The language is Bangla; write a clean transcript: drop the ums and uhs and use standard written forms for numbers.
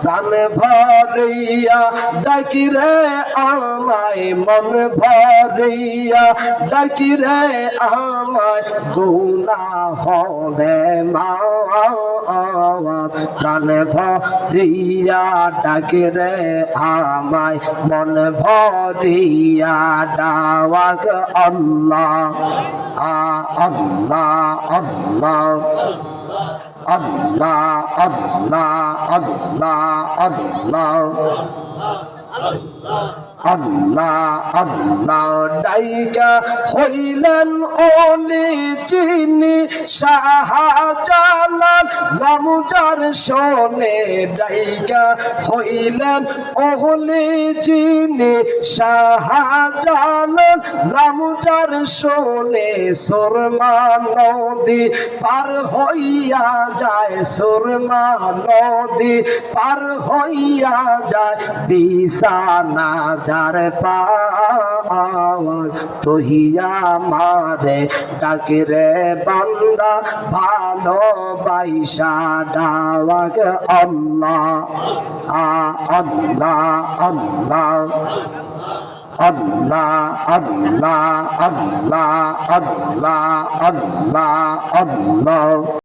প্রাণ ভরিয়া ডাকি রে আমায় মন ভরিয়া ডাকি রে আমায় গুনাহ হবে মাফ প্রাণ ভরিয়া ডাকি রে আমায় মন ভরিয়া ডাক আল্লাহ আল্লাহ আল্লাহ আল্লাহ আল্লাহ আল্লাহ আল্লাহ আল্লাহ আল্লাহ ডাইকা হইলেন ওলি চিনি শাহজালাল নাম যার শোনে ডাইকা হইলেন ওলি চিনি শাহজালাল নাম যার শোনে সুরমা নদী পার হইয়া যায় সুরমা নদী পার হইয়া যায় বিছানা যার পাওয়াজ তহিয়া মারে ডাকে রে বান্দা ভালোবাসা ডাক আল্লাহ আল্লাহ আল্লাহ আল্লাহ আল্লাহ আল্লাহ আল্লাহ আল্লাহ আল্লাহ